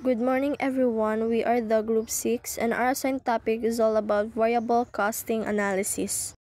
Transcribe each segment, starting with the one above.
Good morning everyone, we are the Group 6 and our assigned topic is all about variable costing analysis.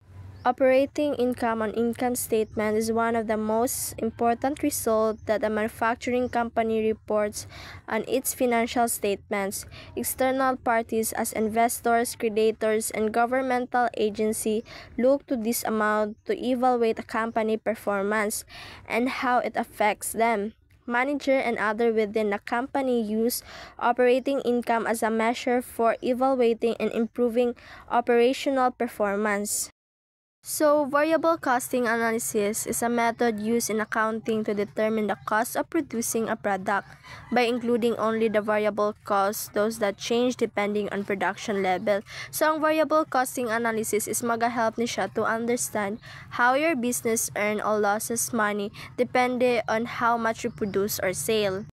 Operating income on income statement is one of the most important results that a manufacturing company reports on its financial statements. External parties as investors, creditors, and governmental agencies look to this amount to evaluate a company performance and how it affects them. Manager and other within the company use operating income as a measure for evaluating and improving operational performance. So, variable costing analysis is a method used in accounting to determine the cost of producing a product by including only the variable costs, those that change depending on production level. So, ang variable costing analysis is mag-help ni siya to understand how your business earn or loses money depende on how much you produce or sell.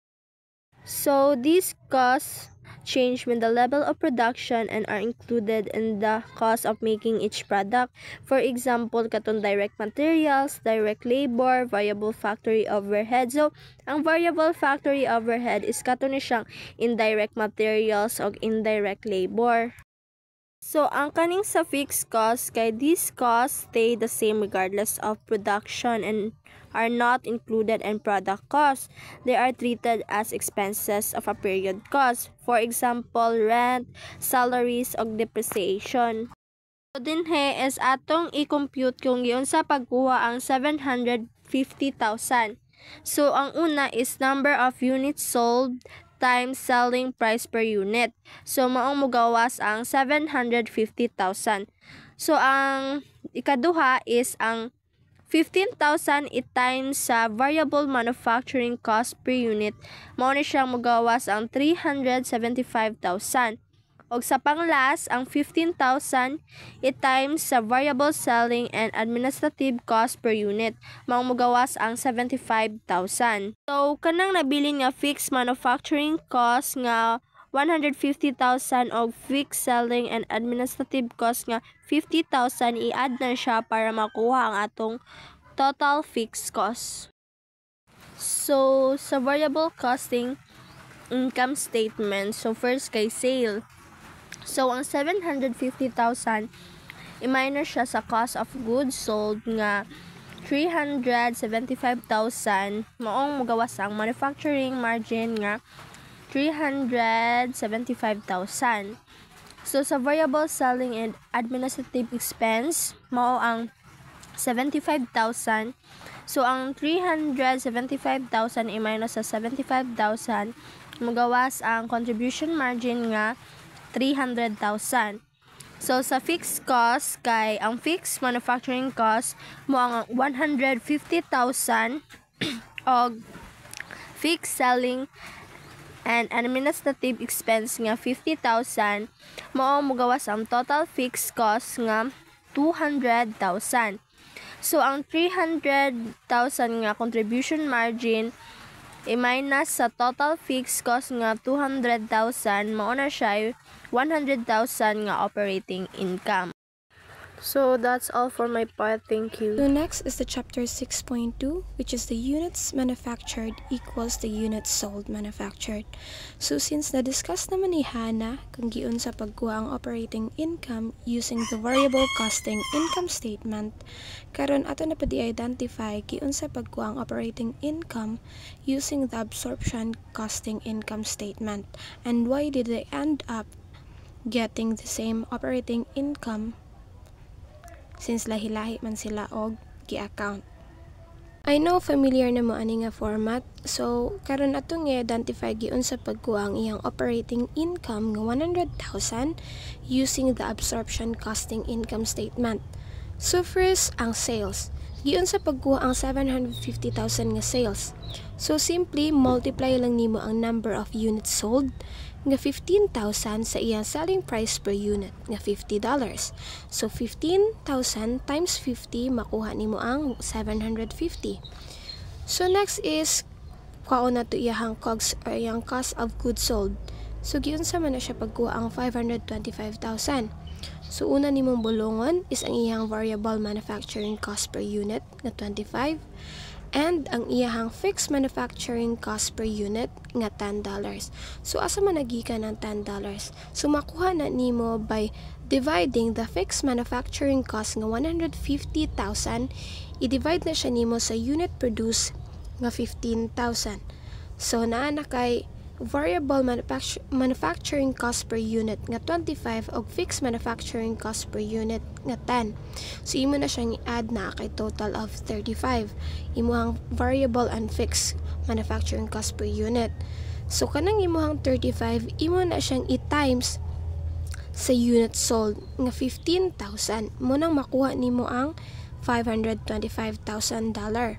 So, these costs change when the level of production and are included in the cost of making each product. For example, katong direct materials, direct labor, variable factory overhead. So, ang variable factory overhead is kato ni siyang indirect materials o indirect labor. So, ang kaning sa fixed cost, kay these costs stay the same regardless of production and are not included in product cost. They are treated as expenses of a period cost. For example, rent, salaries, o depreciation. So, dinhe is atong i-compute kung yun sa pagkuha ang 750,000. So, ang una is number of units sold times selling price per unit. So, maong mugawas ang 750,000. So, ang ikaduha is ang 15,000 times sa variable manufacturing cost per unit. Mao ni siyang mugawas ang 375,000. O sa panglas, ang 15,000 times sa variable selling and administrative cost per unit. Maong mugawas ang 75,000. So, kanang nabili nga fixed manufacturing cost nga 150,000 o fixed selling and administrative cost nga 50,000, i-add na siya para makuha ang atong total fixed cost. So, sa variable costing income statement, so first kay sale. So, ang 750,000, i-minus siya sa cost of goods sold nga 375,000. Maong mugawas ang manufacturing margin nga 375,000. So, sa variable selling and administrative expense, mao ang 75,000. So, ang 375,000 i-minus sa 75,000, mugawas ang contribution margin nga 300,000. So, sa fixed cost, kay ang fixed manufacturing cost mo ang 150,000 o fixed selling and administrative expense nga 50,000, mao mugawas ang total fixed cost nga 200,000. So, ang 300,000 nga contribution margin i-minus sa total fixed cost nga 200,000, mao na siya 100,000 nga operating income. So, that's all for my part. Thank you. So, next is the chapter 6.2, which is the units manufactured equals the units sold manufactured. So, since na-discuss naman ni Hannah kung giun sa pagkuha ang operating income using the variable costing income statement, karon ato na pa di-identify giun sa pagkuha ang operating income using the absorption costing income statement, and why did they end up getting the same operating income since lahi-lahi man sila og gi-account. I know familiar na mo ani nga format, so karon atong i-identify giun sa pagkuha ang iyang operating income nga 100,000 using the absorption costing income statement. So first, ang sales. Giun sa pagkuha ang 750,000 nga sales. So simply multiply lang nimo ang number of units sold nga 15,000 sa iyang selling price per unit nga $50. So 15,000 times 50 makuha nimo ang 750. So next is kuha na to iyang COGS or iyang cost of goods sold. So giun sa man na siya pagkuha ang 525,000. So una nimong bulungon is ang iyang variable manufacturing cost per unit nga 25. and ang iyahang fixed manufacturing cost per unit nga $10. So asa man nagikan ng $10? So makuha na nimo by dividing the fixed manufacturing cost nga 150,000, i-divide na siya nimo sa unit produced nga 15,000. So naa na kay variable manufacturing cost per unit nga 25 og fixed manufacturing cost per unit nga 10. So imo na siyang i-add na kay total of 35. Imuhang variable and fixed manufacturing cost per unit. So kanang imuhang 35, imo na siyang i-times sa unit sold nga 15,000. Mo nang makuha nimo ang $525,000.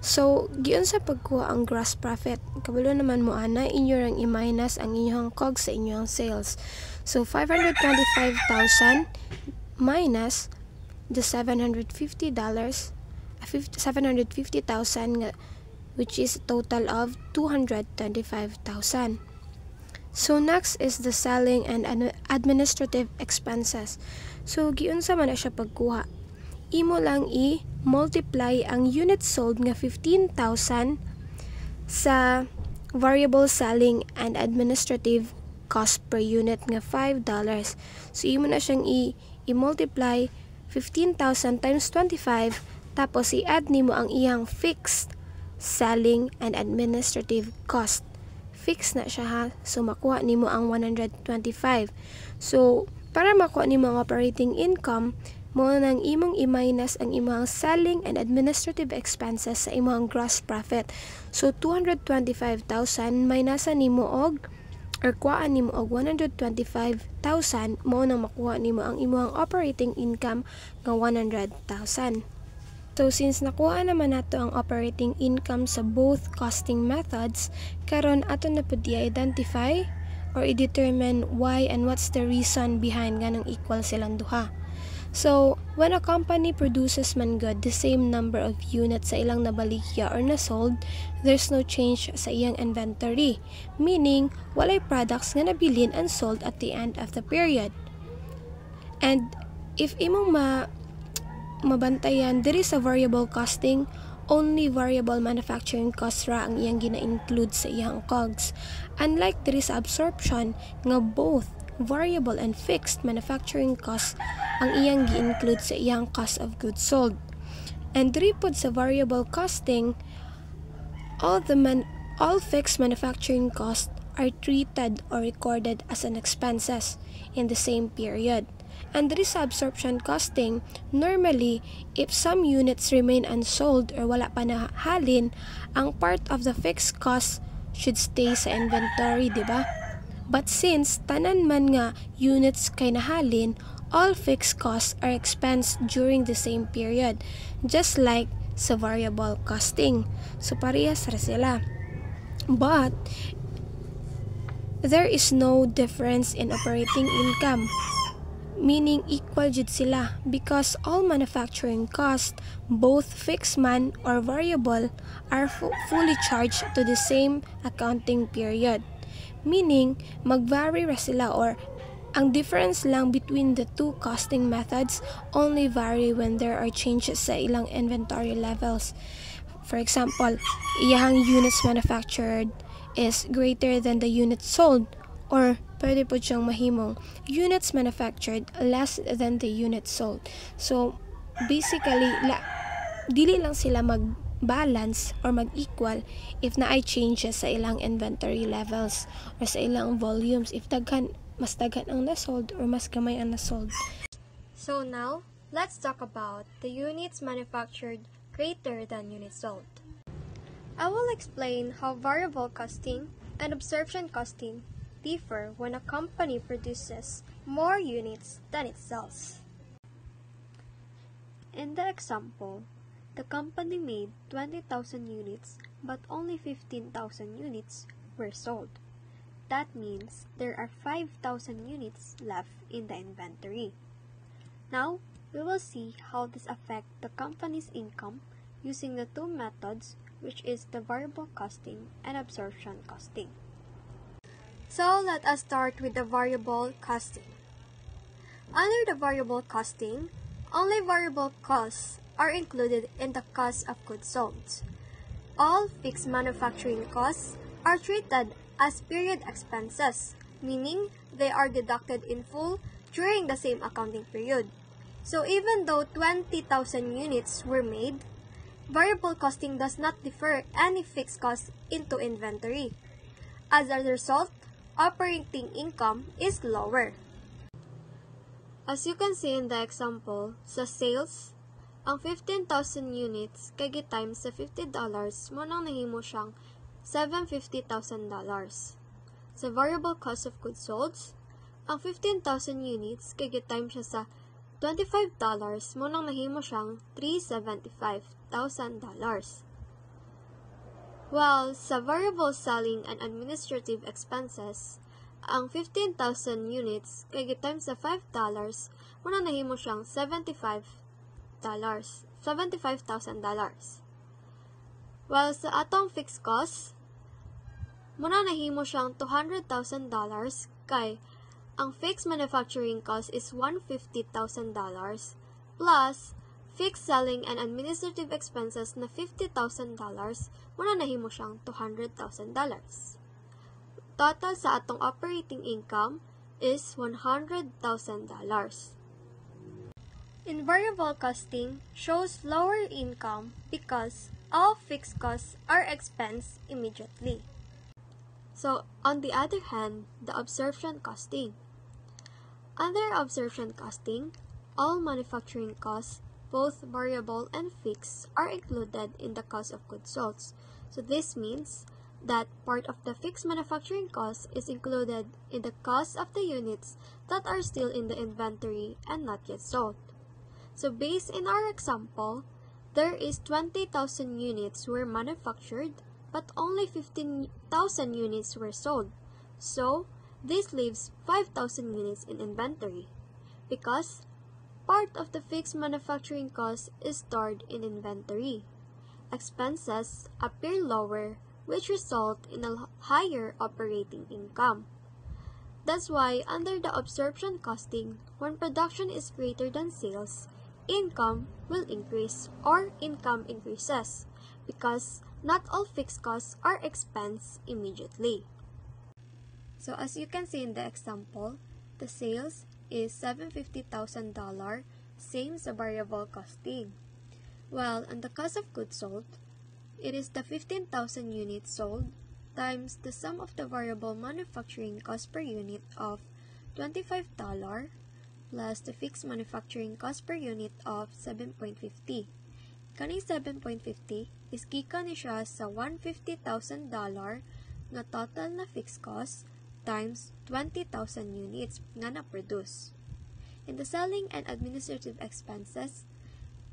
So, giyon sa pagkuha ang gross profit, kabalo naman mo ana, inyo rang i-minus ang inyong COGS sa inyong sales. So, 525,000 minus the $750,000, nga, which is a total of 225,000. So, next is the selling and administrative expenses. So, giyon sa man na siya pagkuha. Imo lang i-multiply ang unit sold nga 15,000 sa variable selling and administrative cost per unit nga $5. So, imo na siyang i-multiply 15,000 times 25, tapos i-add nimo ang iyang fixed selling and administrative cost. Fixed na siya ha. So, makuha nimo ang 125. So, para makuha nimo ang operating income, mo nang imong i-minus ang imong selling and administrative expenses sa imong gross profit. So 225,000 minusan nimo og or kuhaan nimo og 125,000, mo nang makuha nimo ang imong operating income nga 100,000. So since nakuha naman nato ang operating income sa both costing methods, karon ato na pud i-identify or i-determine why and what's the reason behind ganang equal silang duha. So, when a company produces man good the same number of units sa ilang nabaligya or nasold, there's no change sa iyang inventory, meaning walay products nga nabilin and sold at the end of the period. And if imong mabantayan diri sa variable costing, only variable manufacturing cost ra ang iyang gina-include sa iyang COGS. Unlike diri sa absorption nga both variable and fixed manufacturing costs ang iyang gi-include sa iyang cost of goods sold. And diri pod sa variable costing, all fixed manufacturing costs are treated or recorded as an expenses in the same period. And diri sa absorption costing, normally, if some units remain unsold or wala pa nahalin, ang part of the fixed cost should stay sa inventory, di ba? But since tanan man nga units kay nahalin, all fixed costs are expensed during the same period, just like sa variable costing. So parehas ra sila. But there is no difference in operating income, meaning equal jud sila because all manufacturing costs, both fixed man or variable, are fully charged to the same accounting period. Meaning, mag-vary ra sila or ang difference lang between the two costing methods only vary when there are changes sa ilang inventory levels. For example, iyahang units manufactured is greater than the units sold, or pwede po siyang mahimong units manufactured less than the units sold. So, basically, dili lang sila mag-balance or mag-equal if na ay changes sa ilang inventory levels or sa ilang volumes, if mas daghan ang nasold or mas gamay ang nasold. So now, let's talk about the units manufactured greater than units sold. I will explain how variable costing and absorption costing differ when a company produces more units than it sells. In the example, the company made 20,000 units but only 15,000 units were sold. That means there are 5,000 units left in the inventory. Now, we will see how this affects the company's income using the two methods, which is the variable costing and absorption costing. So, let us start with the variable costing. Under the variable costing, only variable costs are included in the cost of goods sold. All fixed manufacturing costs are treated as period expenses, meaning they are deducted in full during the same accounting period. So even though 20,000 units were made, variable costing does not defer any fixed costs into inventory. As a result, operating income is lower. As you can see in the example, sa sales, ang 15,000 units kay gi-times sa $50 mo nang nahimo siyang $750,000. Sa variable cost of goods sold, ang 15,000 units kay gi-times siya sa $25 mo nang nahimo siyang $375,000. While sa variable selling and administrative expenses, ang 15,000 units kay gi-times sa $5 mo nang nahimo siyang $75,000. While sa atong fixed cost, muna nahimo siyang $200,000 kay ang fixed manufacturing cost is $150,000 plus fixed selling and administrative expenses na $50,000, muna nahimo siyang $200,000. Total sa atong operating income is $100,000. In variable costing shows lower income because all fixed costs are expensed immediately. So, on the other hand, the absorption costing. Under absorption costing, all manufacturing costs, both variable and fixed, are included in the cost of goods sold. So this means that part of the fixed manufacturing cost is included in the cost of the units that are still in the inventory and not yet sold. So based in our example, there is 20,000 units were manufactured, but only 15,000 units were sold. So this leaves 5,000 units in inventory because part of the fixed manufacturing cost is stored in inventory. Expenses appear lower, which result in a higher operating income. That's why under the absorption costing, when production is greater than sales, income will increase or income increases because not all fixed costs are expensed immediately. So as you can see in the example, the sales is $750,000, same sa variable costing. While on the cost of goods sold, it is the 15,000 units sold times the sum of the variable manufacturing cost per unit of $25 plus the fixed manufacturing cost per unit of 7.50. Kaning 7.50 is gikan ni siya sa $150,000 nga total na fixed cost times 20,000 units nga na-produce. In the selling and administrative expenses,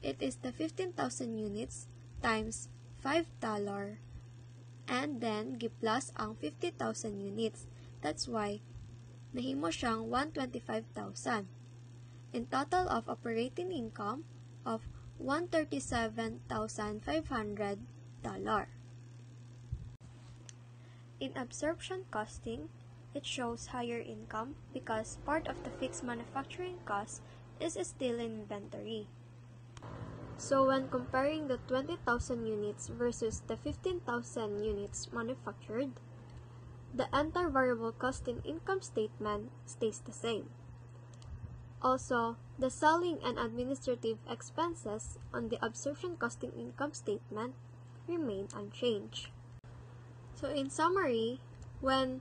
it is the 15,000 units times $5 and then gi-plus ang 50,000 units. That's why nahimo siyang 125,000. In total of operating income of $137,500. In absorption costing, it shows higher income because part of the fixed manufacturing cost is still in inventory. So when comparing the 20,000 units versus the 15,000 units manufactured, the entire variable costing income statement stays the same. Also, the selling and administrative expenses on the absorption costing income statement remain unchanged. So in summary, when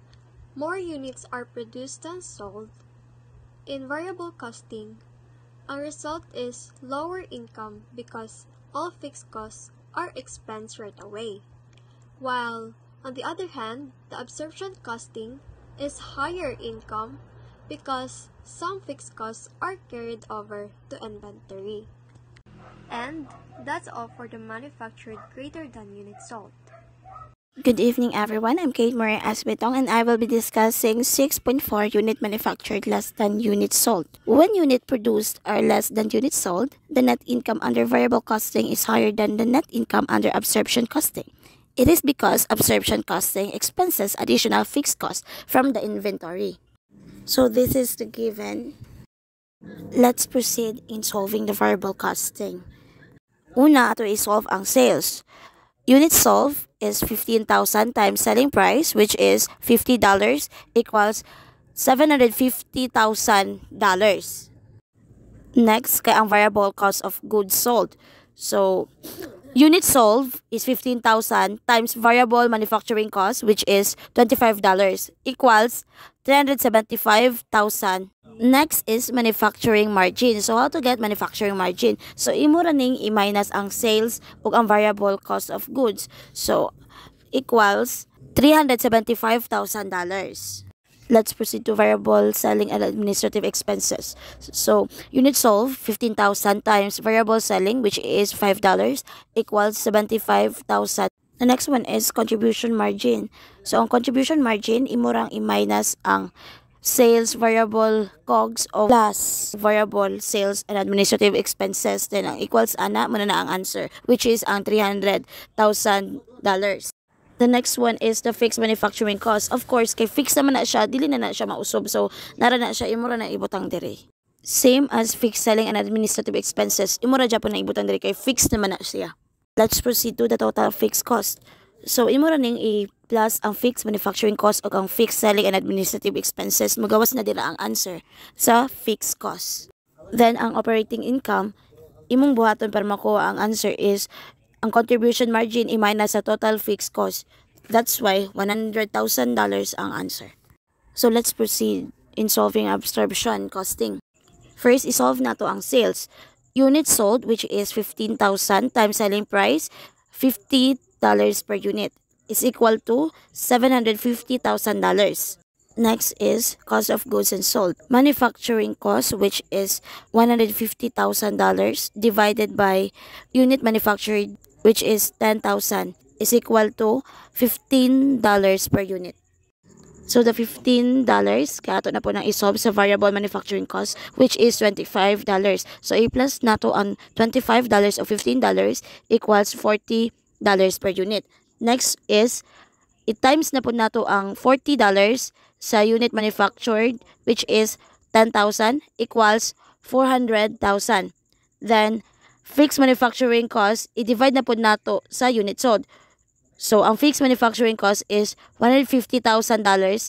more units are produced than sold, in variable costing, our result is lower income because all fixed costs are expensed right away. While, on the other hand, the absorption costing is higher income because some fixed costs are carried over to inventory. And that's all for the manufactured greater than units sold. Good evening everyone, I'm Kate Maria Asbetong and I will be discussing 6.4 unit manufactured less than units sold. When unit produced are less than units sold, the net income under variable costing is higher than the net income under absorption costing. It is because absorption costing expenses additional fixed costs from the inventory. So this is the given. Let's proceed in solving the variable costing. Una, ato i-solve ang sales. Unit sold is 15,000 times selling price, which is $50, equals $750,000. Next, kay ang variable cost of goods sold. So, unit sold is 15,000 times variable manufacturing cost, which is $25, equals $375,000. Next is manufacturing margin. So, how to get manufacturing margin? So, imo ra ning i-minus ang sales ug ang variable cost of goods. So, equals $375,000. Let's proceed to variable selling and administrative expenses. So, unit sold, 15,000 times variable selling, which is $5, equals 75,000. The next one is contribution margin. So, ang contribution margin, imo rang i-minus ang sales variable COGS o plus variable sales and administrative expenses. Then, ang equals ana, muna na ang answer, which is ang $300,000. The next one is the fixed manufacturing cost. Of course, kay fixed naman na siya, dili na siya mausob. So, nara na siya, imura na ibutang dire. Same as fixed selling and administrative expenses. Imura dyan po na ibutang dire kay fixed naman na siya. Let's proceed to the total fixed cost. So, imura ning i-plus ang fixed manufacturing cost o ang fixed selling and administrative expenses. Magawas na dira ang answer sa fixed cost. Then, ang operating income, imong buhaton para makuha ang answer is ang contribution margin i-minus sa total fixed cost. That's why $100,000 ang answer. So let's proceed in solving absorption costing. First, isolve nato ang sales. Units sold, which is 15,000 times selling price, $50 per unit, is equal to $750,000. Next is cost of goods and sold. Manufacturing cost, which is $150,000 divided by unit manufactured, which is 10,000, is equal to $15 per unit. So the $15, kaya ito na po nang isolve sa variable manufacturing cost, which is $25. So i-plus na to ang $25 o $15 equals $40 per unit. Next is, i-times na po na to ang $40 sa unit manufactured, which is 10,000 equals 400,000. Then, fixed manufacturing cost, i-divide na po nato sa unit sold. So, ang fixed manufacturing cost is $150,000,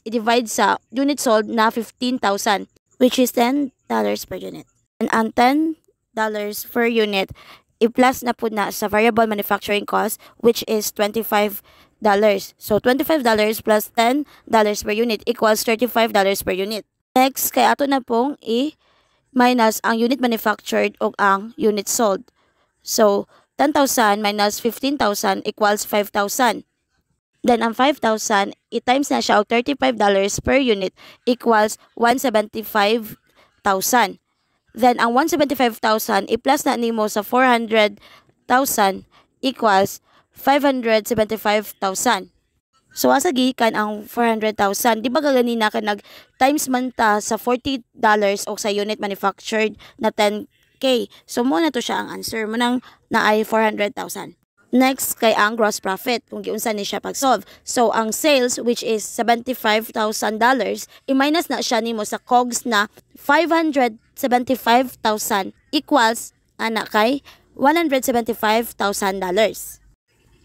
i-divide sa unit sold na 15,000, which is $10 per unit. And ang $10 per unit, i-plus na po na sa variable manufacturing cost, which is $25. So, $25 plus $10 per unit equals $35 per unit. Next, kaya ato na pong minus ang unit manufactured o ang unit sold. So, 10,000 minus 15,000 equals 5,000. Then, ang 5,000, i-times na siya o $35 per unit equals 175,000. Then, ang 175,000, i-plus na nimo sa 400,000 equals 575,000. So, asa gikan ang 400,000? Di ba gaganina ka nag-times man ta sa $40 o sa unit manufactured na 10K. So, muna to siya ang answer. Munang na ay 400,000. Next, kay ang gross profit, kung giunsa ni siya pag-solve. So, ang sales, which is $75,000, i-minus na siya nimo sa COGS na $575,000 equals, anak kay, $175,000.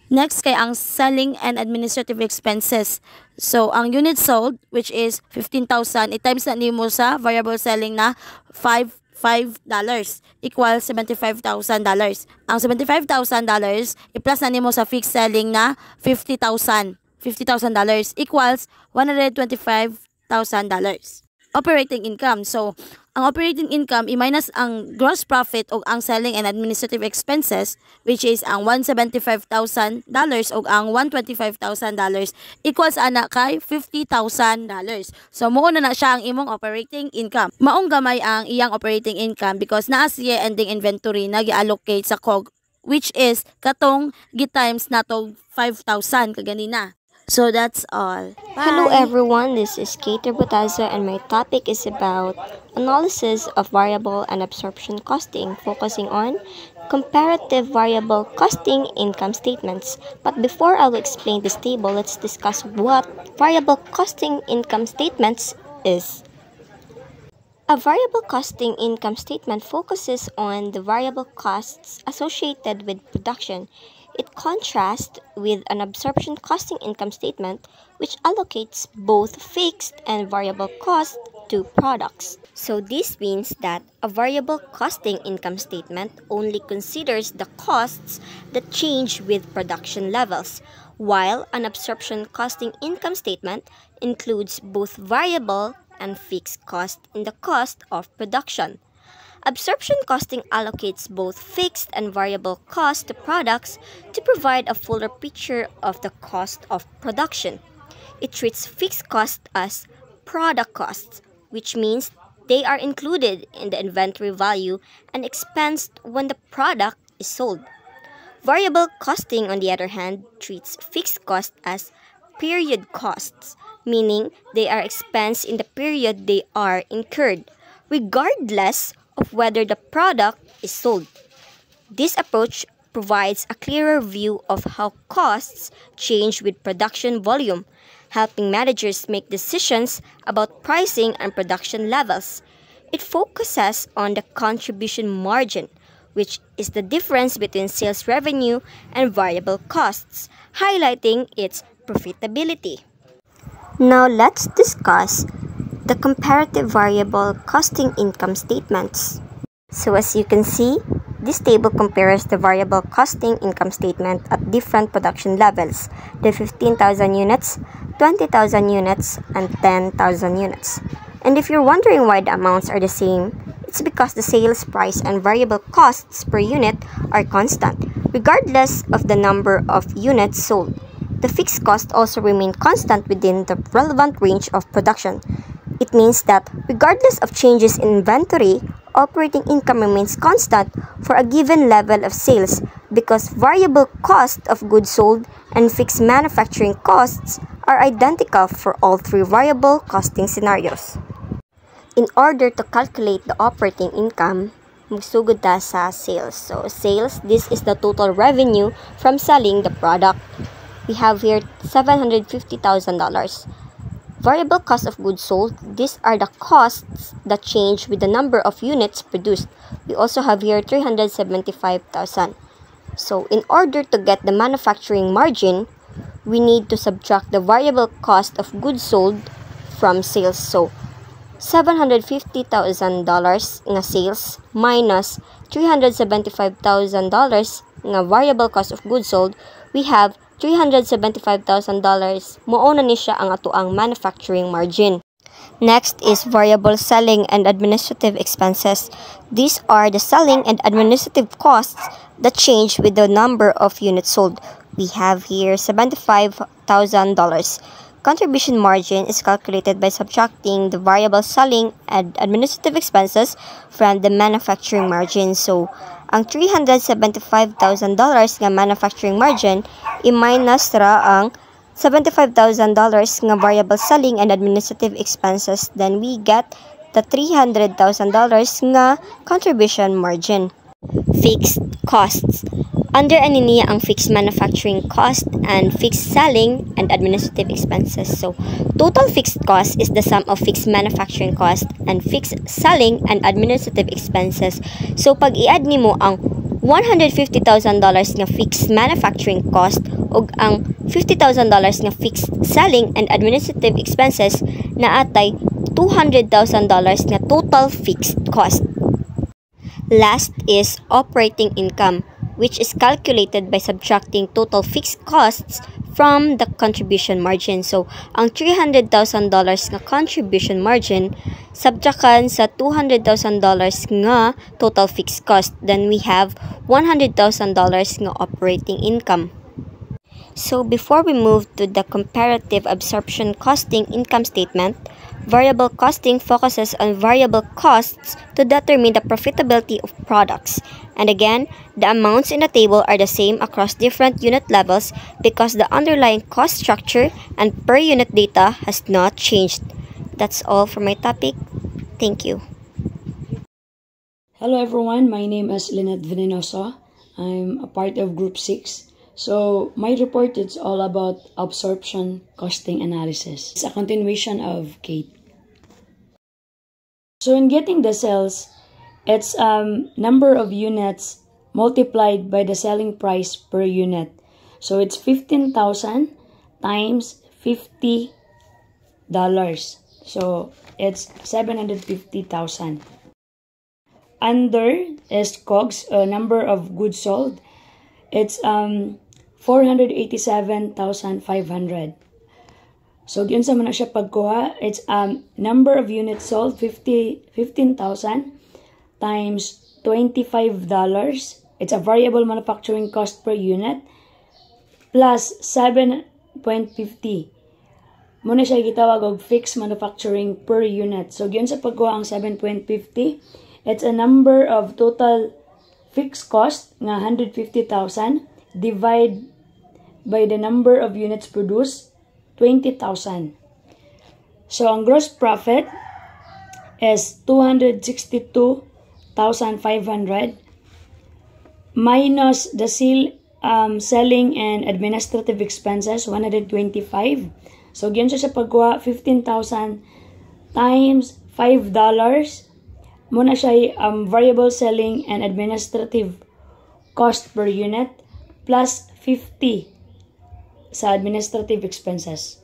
Next, kay ang selling and administrative expenses. So, ang unit sold, which is 15,000, i-times na nimo sa variable selling na $5 equals $75,000. Ang $75,000, i-plus na nimo sa fixed selling na $50,000 equals $125,000. Operating income. So, ang operating income, i-minus ang gross profit o ang selling and administrative expenses, which is ang $175,000 o ang $125,000 equals ana kay $50,000. So, muuna na siya ang imong operating income. Maong gamay ang iyang operating income because naa siya ending inventory na gi-allocate sa COG, which is katong gi-times natong 5,000 kaganina. So that's all. Bye. Hello everyone, this is Kate Butaza and my topic is about analysis of variable and absorption costing, focusing on comparative variable costing income statements. But before I will explain this table, let's discuss what variable costing income statements is. A variable costing income statement focuses on the variable costs associated with production. It contrasts with an absorption costing income statement, which allocates both fixed and variable costs to products. So this means that a variable costing income statement only considers the costs that change with production levels, while an absorption costing income statement includes both variable and fixed cost in the cost of production. Absorption costing allocates both fixed and variable costs to products to provide a fuller picture of the cost of production. It treats fixed costs as product costs, which means they are included in the inventory value and expensed when the product is sold. Variable costing, on the other hand, treats fixed costs as period costs, meaning they are expensed in the period they are incurred, regardless of whether the product is sold. This approach provides a clearer view of how costs change with production volume, helping managers make decisions about pricing and production levels. It focuses on the contribution margin, which is the difference between sales revenue and variable costs, highlighting its profitability. Now let's discuss the comparative variable costing income statements. So as you can see, this table compares the variable costing income statement at different production levels, the 15,000 units, 20,000 units, and 10,000 units. And if you're wondering why the amounts are the same, it's because the sales price and variable costs per unit are constant, regardless of the number of units sold. The fixed costs also remain constant within the relevant range of production. It means that regardless of changes in inventory, operating income remains constant for a given level of sales because variable cost of goods sold and fixed manufacturing costs are identical for all three variable costing scenarios. In order to calculate the operating income, magsugod ta sa sales. So sales, this is the total revenue from selling the product. We have here $750,000. Variable cost of goods sold, these are the costs that change with the number of units produced. We also have here $375,000. So in order to get the manufacturing margin, we need to subtract the variable cost of goods sold from sales. So $750,000 nga sales minus $375,000 nga variable cost of goods sold, we have $375,000. Mao na ni siya ang atoang manufacturing margin. Next is variable selling and administrative expenses. These are the selling and administrative costs that change with the number of units sold. We have here $75,000. Contribution margin is calculated by subtracting the variable selling and administrative expenses from the manufacturing margin. So, ang $375,000 nga manufacturing margin, i-minus ra ang $75,000 nga variable selling and administrative expenses. Then we get the $300,000 nga contribution margin. Fixed costs. Under aniniya ang fixed manufacturing cost and fixed selling and administrative expenses. So, total fixed cost is the sum of fixed manufacturing cost and fixed selling and administrative expenses. So, pag i-add nimo ang $150,000 nga fixed manufacturing cost ug ang $50,000 nga fixed selling and administrative expenses, na atay $200,000 nga total fixed cost. Last is operating income, which is calculated by subtracting total fixed costs from the contribution margin. So, ang $300,000 nga contribution margin, subtrakan sa $200,000 nga total fixed cost. Then we have $100,000 nga operating income. So, before we move to the comparative absorption costing income statement, variable costing focuses on variable costs to determine the profitability of products. And again, the amounts in the table are the same across different unit levels because the underlying cost structure and per unit data has not changed. That's all for my topic. Thank you. Hello everyone, my name is Lynette Venenosa. I'm a part of Group 6. So, my report is all about absorption costing analysis. It's a continuation of Kate. So in getting the sales, it's number of units multiplied by the selling price per unit. So it's 15,000 times $50. So it's 750,000. Under is COGS, number of goods sold. It's 487,500. So yun sa man siya pagkuha, it's number of units sold 15,000 times $25. It's a variable manufacturing cost per unit plus 7.50. Muna siya gitawag og fixed manufacturing per unit. So yun sa pagkuha ang 7.50, it's a number of total fixed cost nga 150,000 divide by the number of units produced, 20,000. So ang gross profit is 262,500 minus the selling and administrative expenses, 125. So yun siya sa pagkuha, 15,000 times $5. Muna siya variable selling and administrative cost per unit plus 50 sa administrative expenses.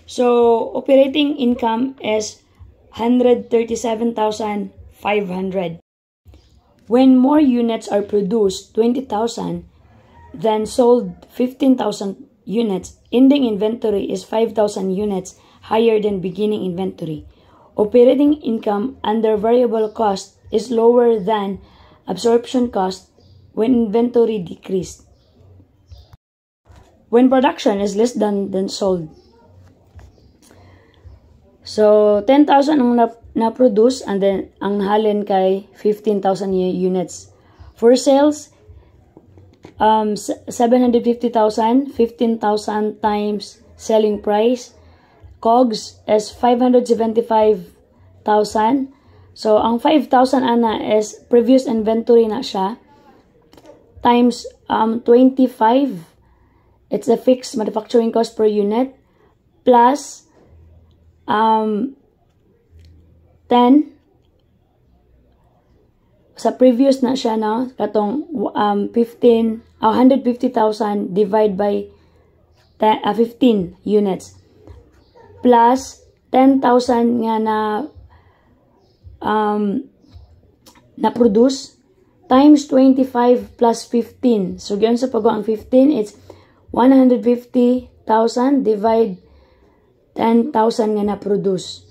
So operating income is 137,500. When more units are produced, 20,000, then sold 15,000 units, ending inventory is 5,000 units higher than beginning inventory. Operating income under variable cost is lower than absorption cost when inventory decreased. When production is less than sold. So 10,000 ang na-produce and then ang halin kay 15,000 units. For sales, 750,000, 15,000 times selling price. COGS is 575,000. So ang 5,000 ana is previous inventory na siya times 25. It's the fixed manufacturing cost per unit plus 10 sa previous na siya na katong 150,000 divide by 15 units plus 10,000 nga na produce times 25 plus 15. So giyon sa pagwa ang 15, it's 150,000 divide 10,000 nga na produce.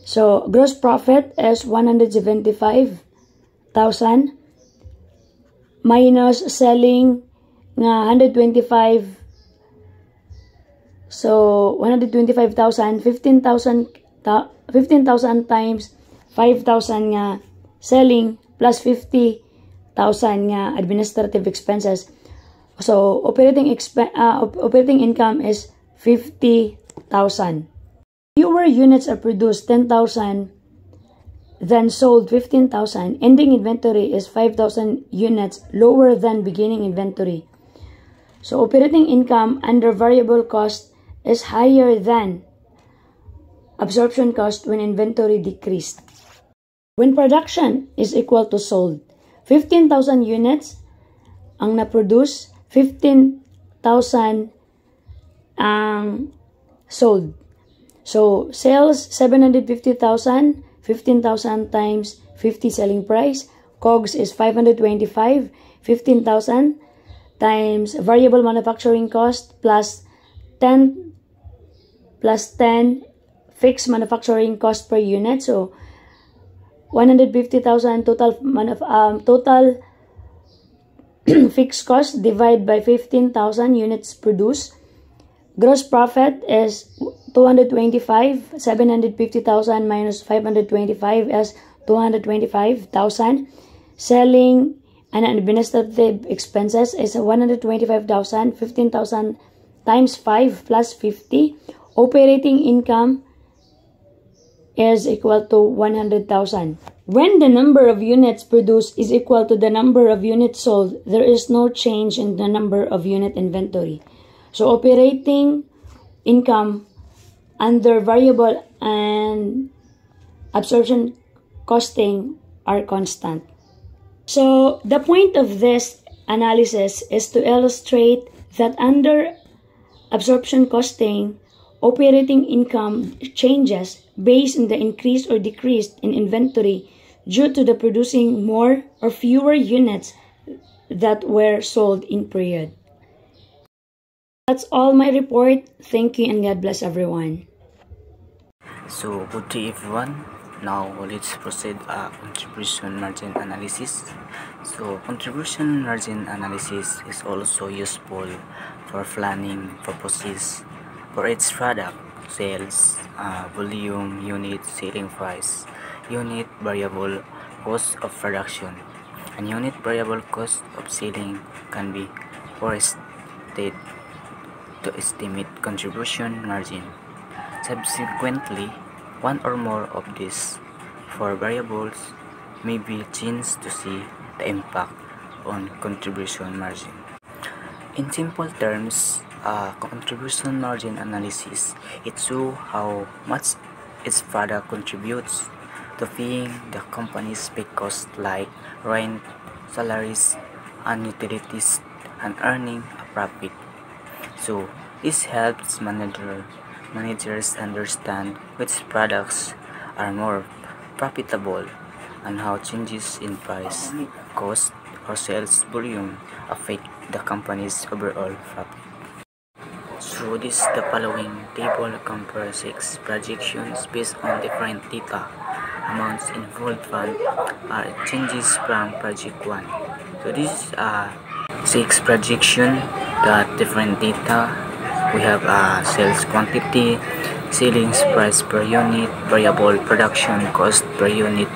So gross profit is 175,000 minus selling nga 125. So 125,000, 15,000 times 5,000 nga selling plus 50,000 nga administrative expenses. So operating income is 50,000. Fewer units are produced, 10,000, then sold 15,000. Ending inventory is 5,000 units lower than beginning inventory. So operating income under variable cost is higher than absorption cost when inventory decreased. When production is equal to sold, 15,000 units ang na-produce, 15,000 ang sold. So sales 750,000, 15,000 times 50 selling price. COGS is 525, 15,000 times variable manufacturing cost plus 10 fixed manufacturing cost per unit. So 150,000 total fixed cost divided by 15,000 units produced. Gross profit is 225, 750,000 minus 525 is 225,000. Selling and administrative expenses is 125,000, 15,000 times 5 plus 50. Operating income is equal to 100,000. When the number of units produced is equal to the number of units sold, there is no change in the number of unit inventory. So operating income under variable and absorption costing are constant. So the point of this analysis is to illustrate that under absorption costing, operating income changes based on the increase or decrease in inventory due to the producing more or fewer units that were sold in period. That's all my report. Thank you and God bless everyone. So good day everyone. Now let's proceed contribution margin analysis. So contribution margin analysis is also useful for planning purposes for its product, sales, volume, unit selling price, unit variable cost of production, and unit variable cost of selling can be forecasted to estimate contribution margin. Subsequently, one or more of these four variables may be changed to see the impact on contribution margin. In simple terms, contribution margin analysis it shows how much its product contributes to paying the company's fixed costs like rent, salaries, and utilities, and earning a profit. So this helps managers understand which products are more profitable and how changes in price, cost, or sales volume affect the company's overall profit. So the following table compares 6 projections based on different data. Amounts involved fund are changes from project 1. So this is 6 projection that different data. We have sales quantity, selling price per unit, variable production cost per unit,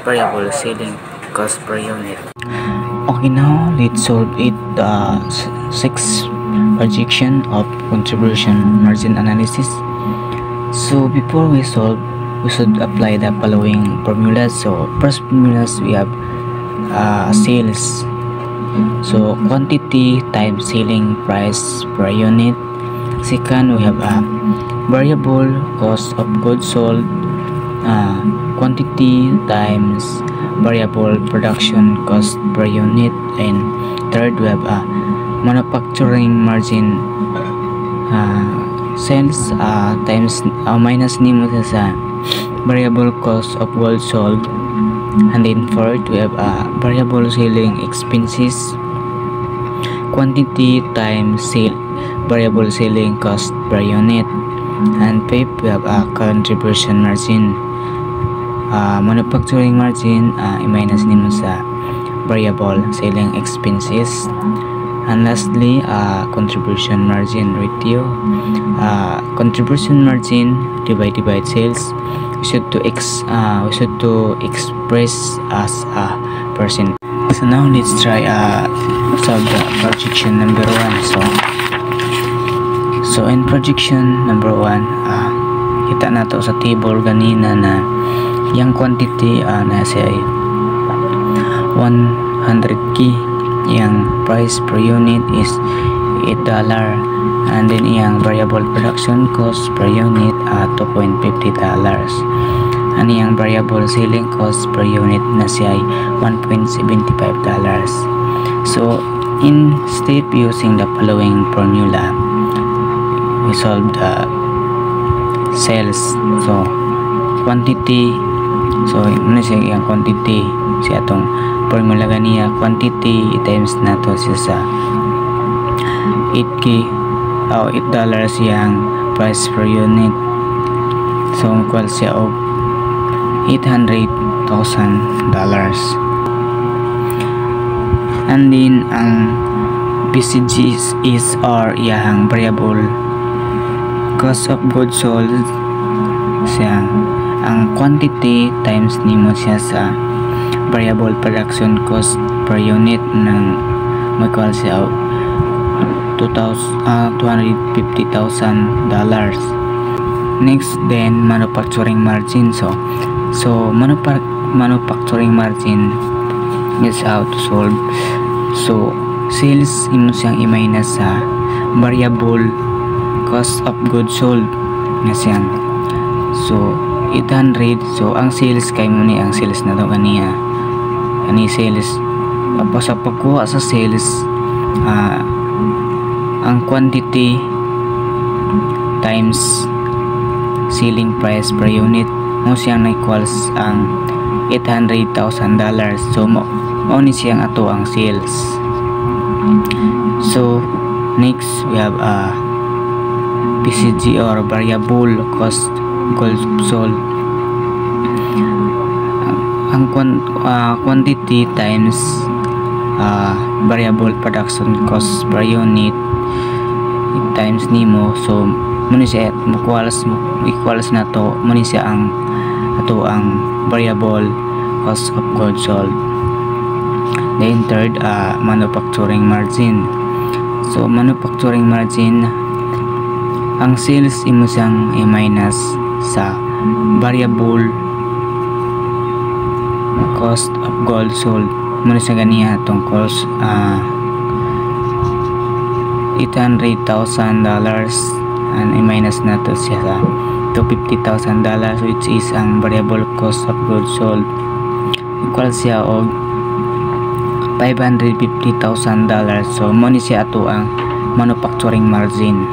variable selling cost per unit. Okay, now let's solve it. 6 projection of contribution margin analysis. So before we solve, we should apply the following formulas. So first formulas we have sales. So quantity times selling price per unit. Second, we have variable cost of goods sold, quantity times variable production cost per unit. And third, we have manufacturing margin, sales times minus NIM as variable cost of goods sold. And then fourth, we have variable selling expenses, quantity times variable selling cost per unit. And fifth, we have contribution margin, manufacturing margin minus NIM sa variable selling expenses. And lastly, contribution margin ratio, contribution margin divided by sales. We should to express as a percent. So now let's try solve the projection number 1. So in projection number 1, kita na to sa table ganina na yung quantity na siya 100k, yung price per unit is $8, and then yung variable production cost per unit $2.50, and yung variable selling cost per unit na siya $1.75. So instead using the following formula, we solve the sales. So quantity, so ano siya yung quantity, siya itong formula ganiya, quantity times na to siya sa 8k o $8 yung price per unit. So equal siya of $800,000. And then ang BCG is or iyahang variable cost of goods sold siya ang quantity times nimo siya sa variable production cost per unit ng equal siya $250,000. Next, then manufacturing margin. So manufacturing margin is how to solve. So sales imo siyang i-minus sa variable cost of goods sold na siyan. So 800. So ang sales kay mo ni ang sales na to ganiya. Ani sales sa pagkuha sa sales, ang quantity times selling price per unit mo siyang equals ang $800,000. So mo ni siyang ato ang sales. So next we have VCG or variable cost gold sold. Ang quantity times variable production cost per unit times nimo. So muna siya equals na to, muna siya ang ato ang variable cost of goods sold. Then third, manufacturing margin. So manufacturing margin, ang sales imo siyang i-minus sa variable cost of gold sold. Muna siya ganiya itong cost $800,000 and i-minus na to siya sa $250,000, which is ang variable cost of goods sold, equal siya og $550,000. So muna siya ato ang manufacturing margin.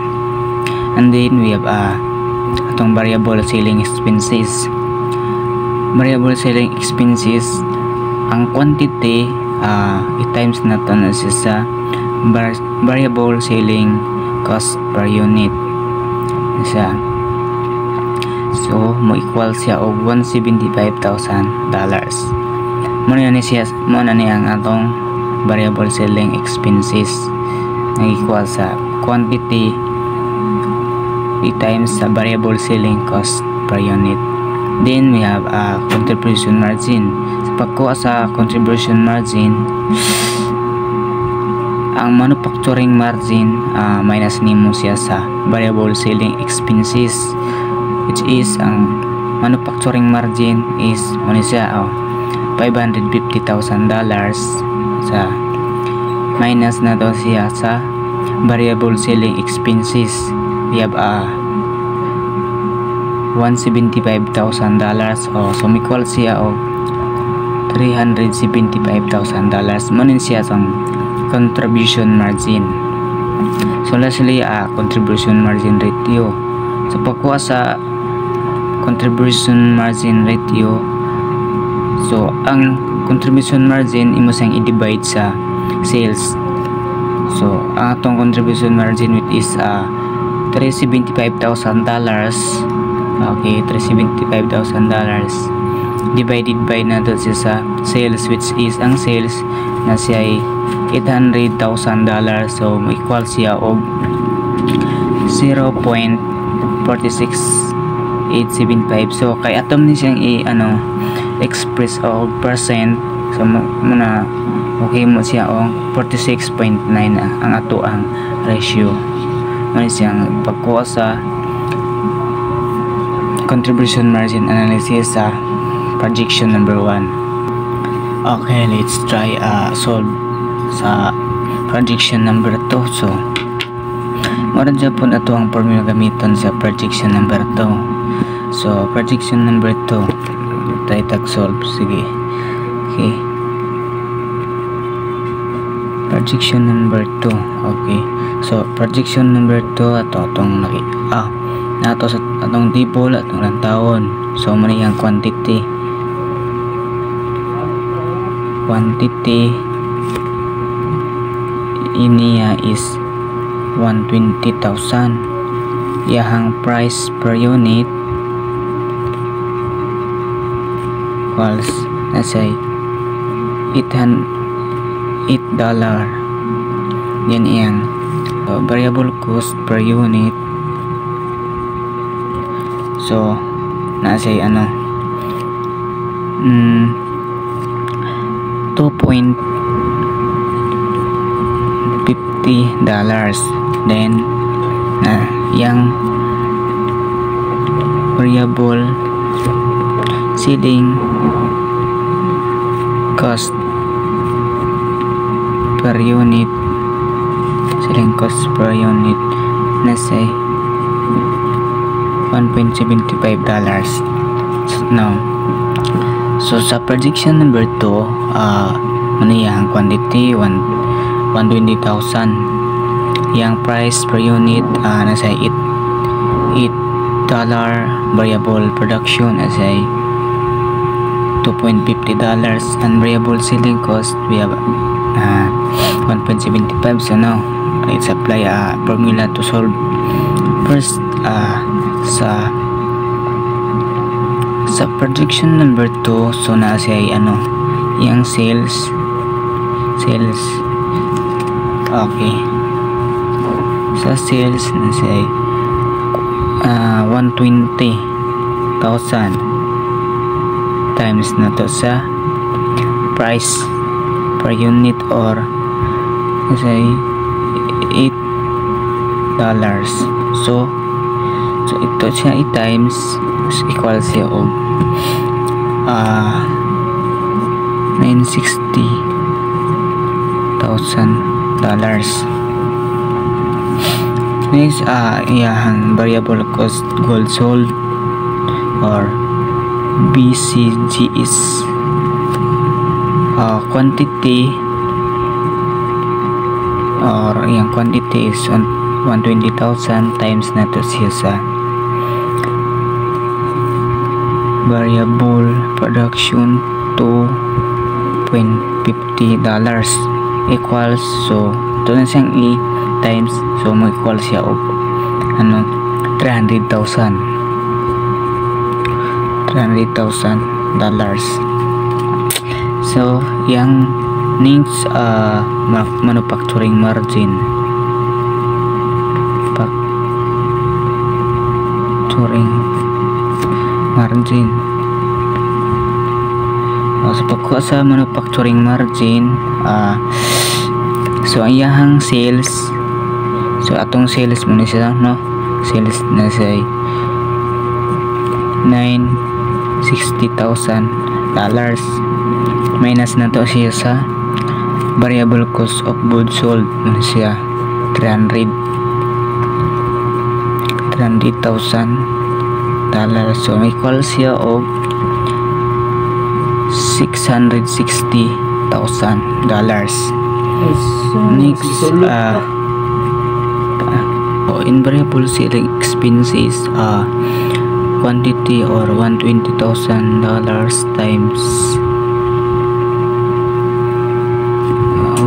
And then we have atong variable selling expenses. Variable selling expenses, ang quantity i-times na to na siya sa variable selling cost per unit siya. So mo equal siya og $175,000. Muna ni ang atong variable selling expenses na equal sa quantity i-times sa variable selling cost per unit. Then we have contribution margin. Sa pagkuha sa contribution margin, ang manufacturing margin minus nimo siya sa variable selling expenses, which is ang manufacturing margin is muna siya $550,000 sa minus na to siya sa variable selling expenses. We have $175,000. So equal siya o $375,000. Manin siya sa contribution margin. So lastly, contribution margin ratio. So pagkuha sa contribution margin ratio, so ang contribution margin imo siyang i-divide sa sales. So ang atong contribution margin which is $375,000. Okay, $375,000 divided by nato siya sa sales, which is ang sales na siya ay $800,000. So equal siya og 0.46875. So kay atom ni siyang express og percent. So muna okay mo siya og 46.9 ang ato ang ratio. Muna siyang pagkuha sa contribution margin analysis sa projection number 1. Okay, let's try solve sa projection number 2. So maran dyan po na ito ang formula gamiton sa projection number 2. So projection number 2, try tag solve. Sige, okay, projection number 2. Okay, so projection number 2 ato itong nato sa atong table atong lantawon. So muna yung quantity iniya is 120,000. Yahang price per unit equals let's say $8. Yan iyang variable cost per unit. So nasa $2.50. Then yung variable selling cost per unit, nasa $1.75. Now, so sa projection number 2, ano yung quantity 120,000. Yung price per unit nasa $8 variable production nasa $2.50, and variable selling cost we have 1.75. So now let's apply a formula to solve. First, sa projection number 2, so nasa yung sales. Okay, sa sales nasa 120,000 times na to sa price per unit, or nasa $8. So ito siya i-times equal siya of $960,000. Next, iyahang variable cost gold sold or BCG is quantity, or yung quantity is 120,000 times na to siya sa variable production $2.50 equals, so ito na siyang times, so mo equal siya of $300,000. So yung next manufacturing margin, sa pagkuha sa manufacturing margin, so ang iyahang sales, so atong sales mo na siya, no? Sales na siya $960,000 minus na to siya sa variable cost of goods sold mo siya $300,000. So equal siya of $660,000. Next, in variable selling expenses, quantity or $120,000 times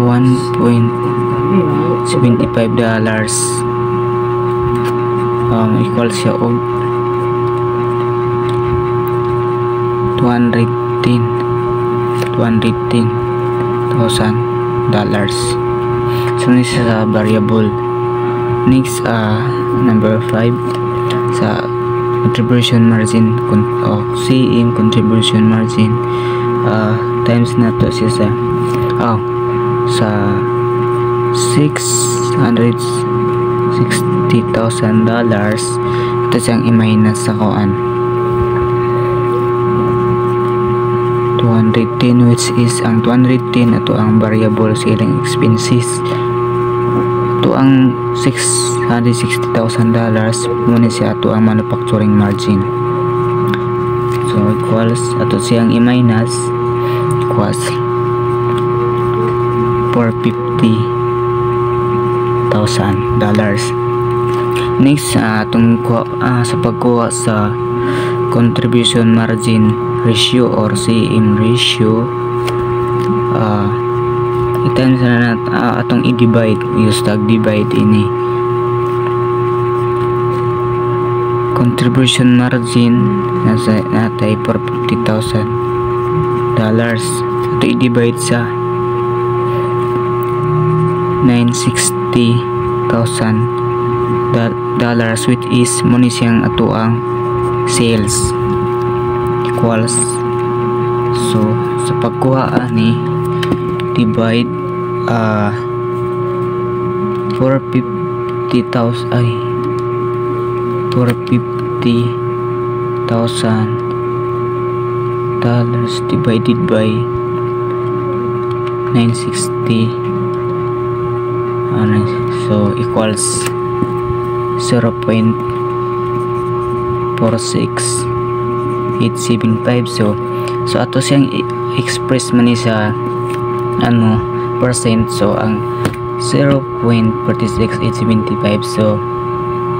$1.75 equal siya of $210,000. So this is a variable. Next, number 5, sa contribution margin o CM contribution margin, times na to siya sa $660,000. ito siyang i-minus sa kuan 210, which is ang 210 ito ang variable selling expenses, ito ang $660,000 muna siya, ito ang manufacturing margin. So equals ito siyang i-minus equals $450,000. Next, atong sa pagkuha sa contribution margin ratio or CM ratio, i-times na atong i-divide, use tag divide ini contribution margin nasa natay $450,000, ito i-divide sa $960,000, which is muna siyang ato ang sales equals, so sa pagkuha ni divide 450,000 divided by 960, so equals 0.9 46,875. So ato siyang express man ni sa percent. So ang 0.46875, so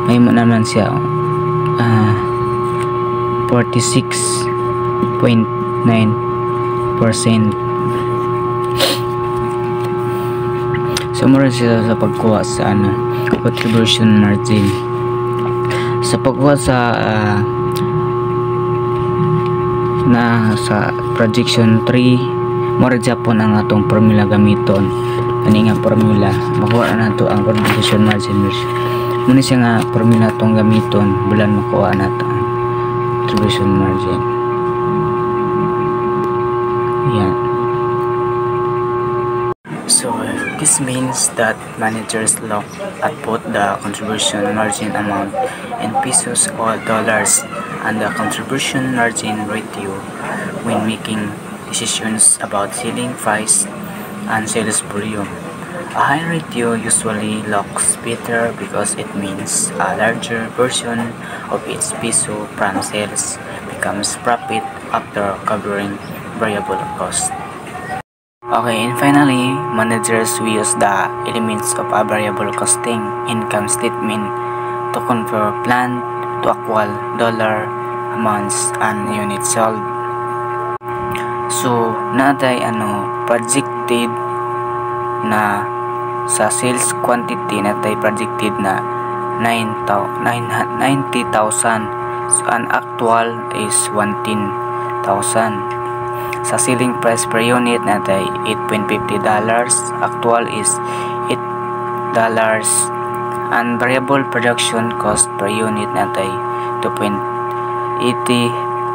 may mo naman siya 46.9%. So mura siya sa pagkuha sa contribution margin. Sa pagkuha sa sa projection 3, mura Japon ang atong formula gamiton. Ani nga formula makuha na nato ang contribution margin. Muna siya nga formula tong gamiton bulan makuha nato ang contribution margin. Yan. So this means that managers look at both the contribution margin amount in pesos or dollars and the contribution margin ratio when making decisions about selling price and sales volume. A high ratio usually looks better because it means a larger portion of its peso from sales becomes profit after covering variable cost. Okay, and finally, managers will use the elements of a variable costing income statement to convert planned to actual dollar amounts and units sold. So, natay projected na sa sales quantity natay projected na 90,000. So, an actual is 110,000. Sa selling price per unit natay $8.50, actual is $8, and variable production cost per unit natay $2.80,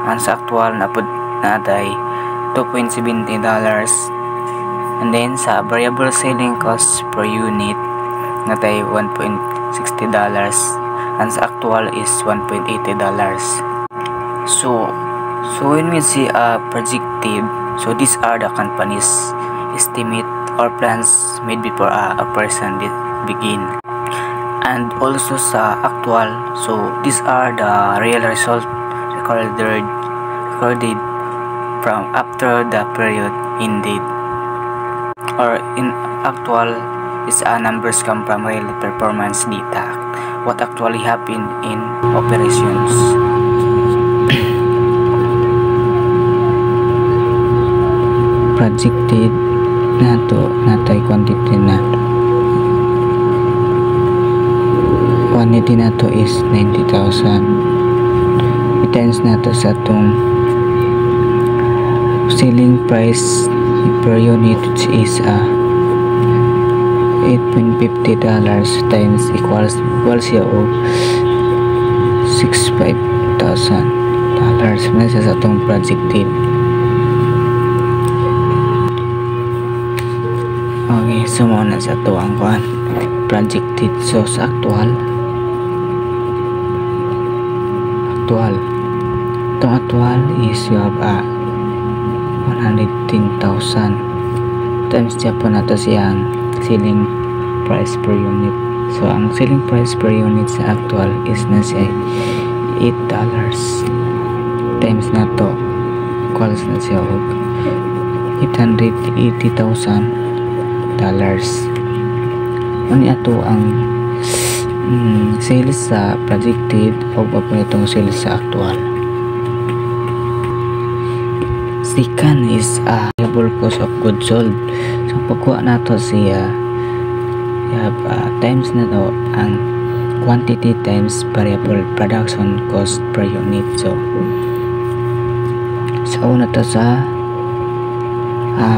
and sa actual natay $2.70, and then sa variable selling cost per unit natay $1.60, and sa actual is $1.80. So when we see projected, so these are the company's estimate or plans made before a person begin. And also sa actual, so these are the real result recorded from after the period ended. Or in actual is numbers come from real performance data, what actually happened in operations. Projected natay quantity na quantity nato is 90,000. I-times nato sa itong selling price per unit, which is $8.50 times equals siya of $65,000. Muna siya sa itong projected. Okay, so muna sa ito ang projected. So sa actual itong actual is you have 110,000 times Japon nato siyang selling price per unit. So ang selling price per unit sa actual is na siya $8 times nato equals na siya og $880,000. Ano ato ang sales sa projected o po itong sales sa actual. Second is variable cost of goods sold. So pagkuha nato siya times na to ang quantity times variable production cost per unit. So sa una to sa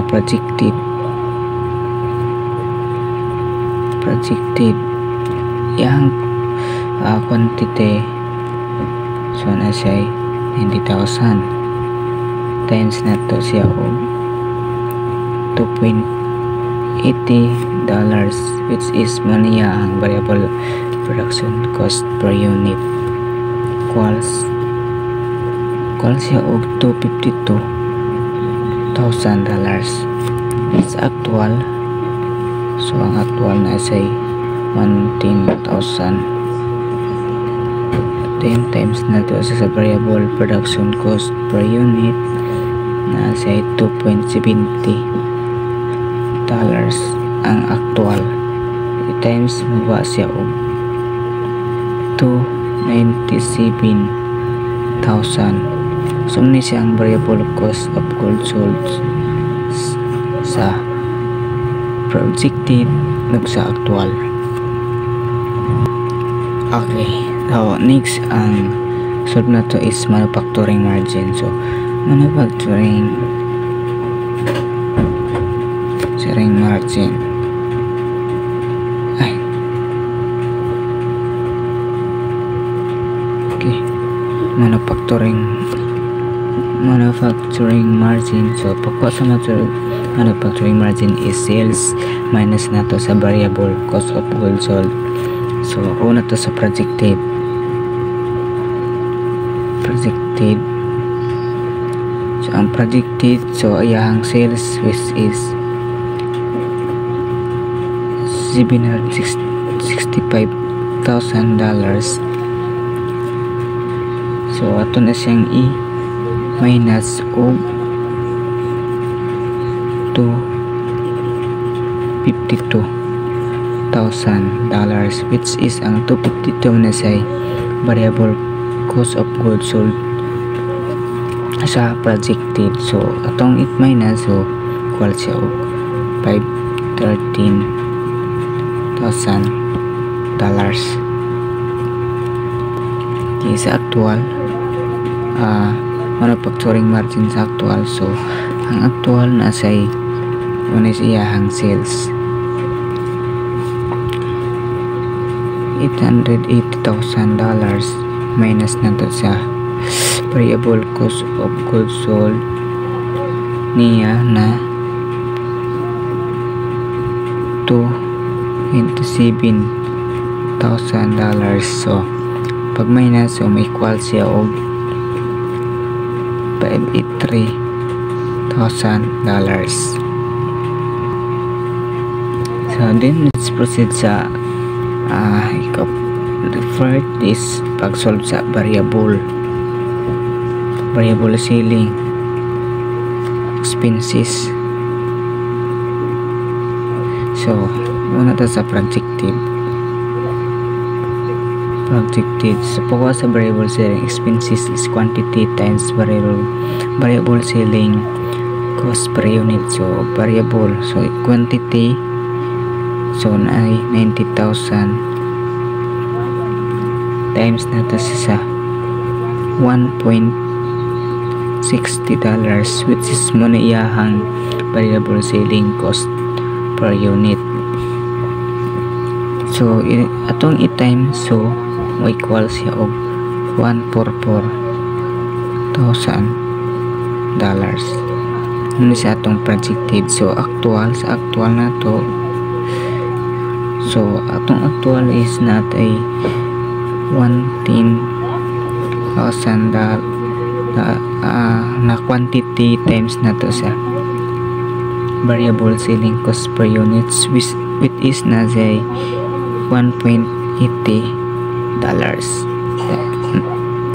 projected yang quantity, so na siya 90,000 times na to siya og $2.80, which is maniya ang variable production cost per unit equals siya og $252,000 sa actual. So ang actual na siya 110,000 then times na to sa variable production cost per unit na sa $2.70 ang actual. I-times mo ba siya og 297,000. So ni siya ang variable cost of goods sold sa projected ug sa actual. Okay, so next ang solve na to is manufacturing margin. So manufacturing margin manufacturing margin. So pagkuha sa manufacturing margin is sales minus na to sa variable cost of goods sold. So una to sa projected. So ang projected, so ayahang sales which is $765,000. So ato na siyang i-minus og $252,000 which is ang 252 na say variable cost of goods sold sa projected. So atong i-minus, so equal siya og $513,000. Okay, sa actual manufacturing margin sa actual. So ang actual na say una iyahang sales $880,000 minus na to sa variable cost of goods sold niya na $27,000. So pag minus, so may equal siya og $583,000. So then let's proceed sa first is pag-solve sa variable selling expenses. So muna ta sa projected. So pagkuha sa variable selling expenses is quantity times variable selling cost per unit. So variable, so quantity, so na ay 90,000 times na to sa $1.60 which is muna iyahang variable selling cost per unit. So atong i-times, so mo equal siya og $144,000. Ano siya atong projected. So actual, sa actual na to, so atong actual is natay $110,000 na quantity times na to sa variable selling cost per units which is na say $1.80.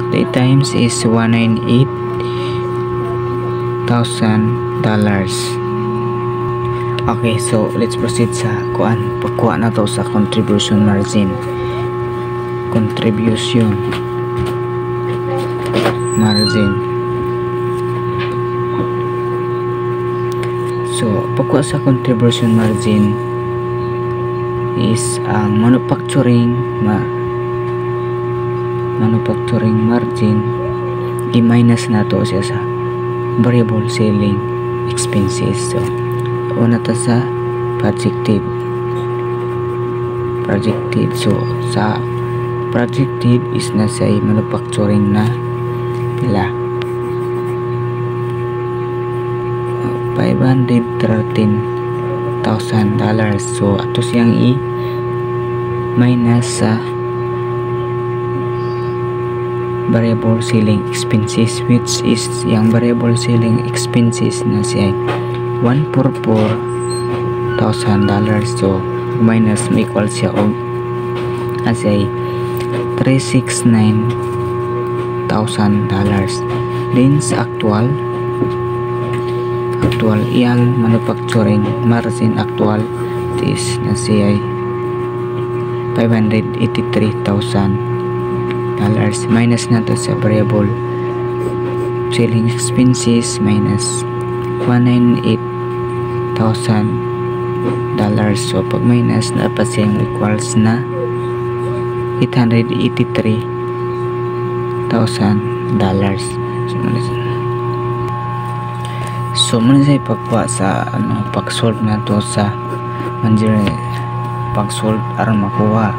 The times is $198,000. Okay, so let's proceed sa pagkuha na to sa contribution margin. So pagkuha sa contribution margin is ang manufacturing margin i-minus na to siya sa variable selling expenses. So una ta sa projected. So sa projected is na sa manufacturing na pila $513,000. So ato siyang i-minus sa variable selling expenses which is yung variable selling expenses na siya $144,000. So minus may equal siya og as ay $369,000 Then sa actual iyang manufacturing margin actual is na siya $583,000 minus nato sa variable selling expenses minus $198,000. So pag minus na pa siyang equals na $883,000. So muna sa ipagkuha sa pag-solve na to sa manjire pag-solve aron makuha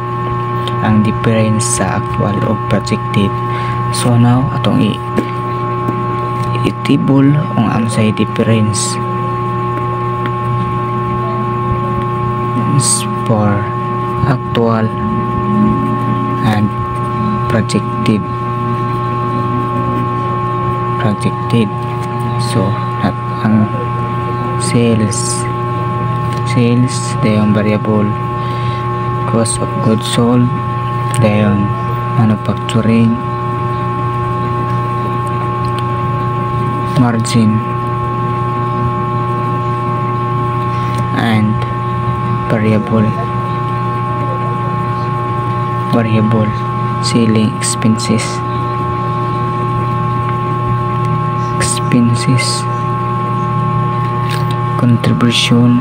ang difference sa actual o projected. So now atong i-table ang ansay difference for actual and projected. So at ang sales dayong variable cost of goods sold dayong manufacturing margin and variable selling expenses contribution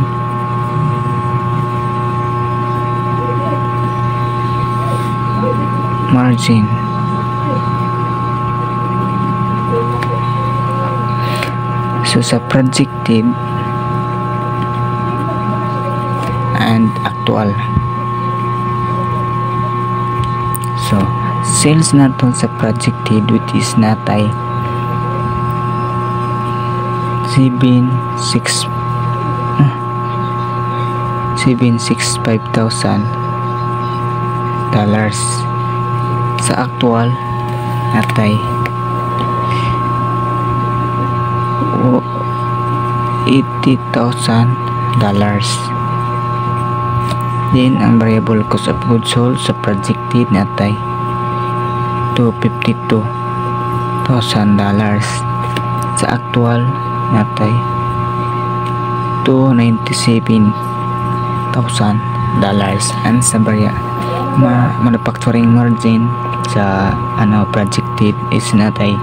margin. So sa projected and actual, so sales naton sa projected which is natay 765,000 dollars. Sa actual natay $80,000. Then ang variable cost of goods sold sa projected natay $252,000. Sa actual natay $297,000. And sa manufacturing margin sa projected is natay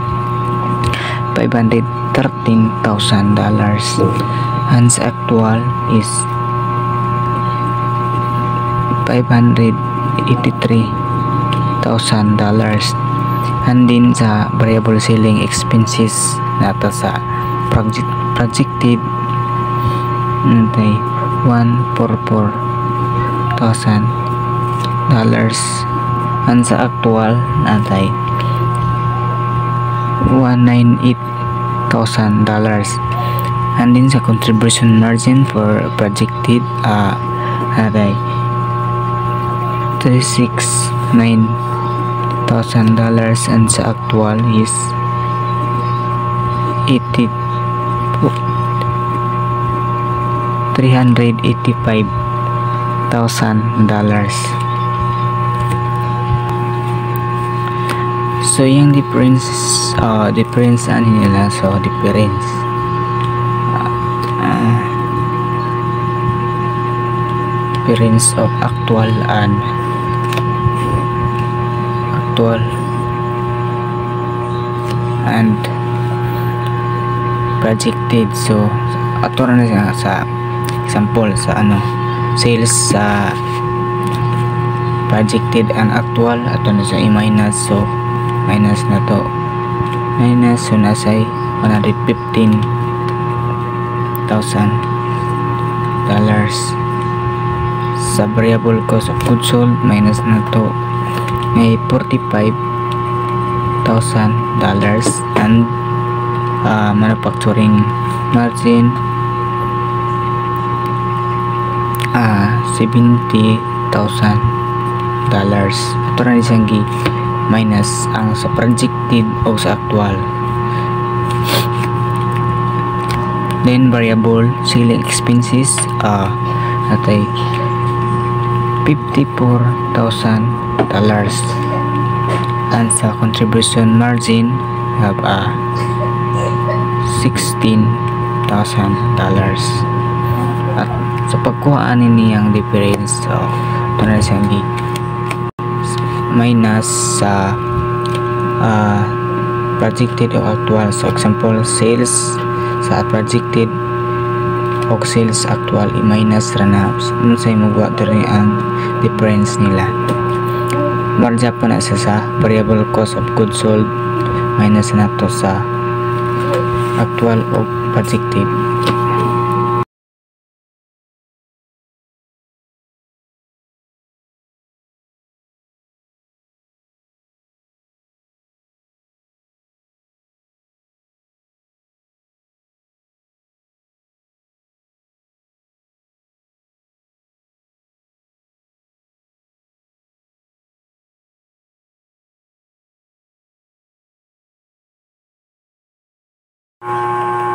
$513,000. And sa actual is $583,000. And din sa variable selling expenses nato sa projected natay $144,000. And sa actual natay $198,000. And din sa contribution margin for projected natay $369,000. And sa actual is $385,000. So yung difference nila, so difference of actual and projected. So ato na siya sa example sa sales sa projected and actual ato na siya i-minus. So minus na to so nasa $115,000. Sa variable cost of goods sold minus na to may $45,000. And manufacturing margin $70,000. Ito na isang minus ang sa projected o sa actual. Then variable selling expenses natay $54,000. And sa contribution margin, we have $16,000. At sa pagkuhaan niyang difference, so ito na siyang minus sa projected o actual. So example, sales sa projected o sales actual i-minus ra na ano sa imugwa diri ang difference nila. Marja po na sa variable cost of goods sold minus na to sa actual o projected.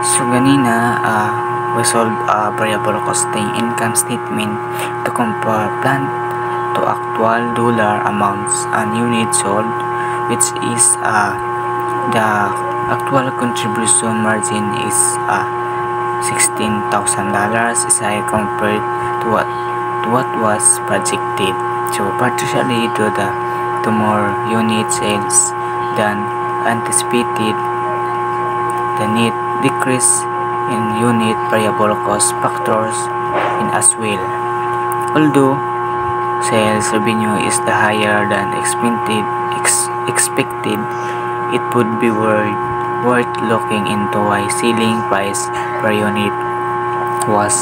So ganina, we solve variable costing income statement to compare plant to actual dollar amounts and units sold, which is the actual contribution margin is $16,000 as I compared to what was projected. So partially to more unit sales than anticipated, the net decrease in unit variable cost factors in as well. Although sales revenue is the higher than expected, it would be worth looking into why selling price per unit was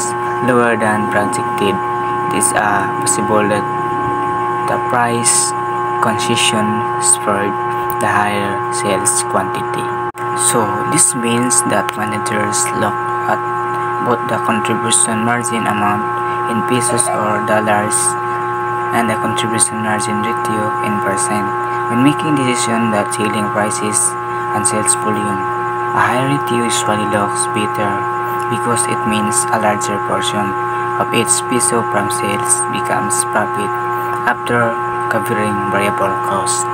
lower than projected. It is possible that the price concession spurred the higher sales quantity. So this means that managers look at both the contribution margin amount in pesos or dollars and the contribution margin ratio in percent when making decision that selling prices and sales volume. A higher ratio usually looks better because it means a larger portion of each peso from sales becomes profit after covering variable cost.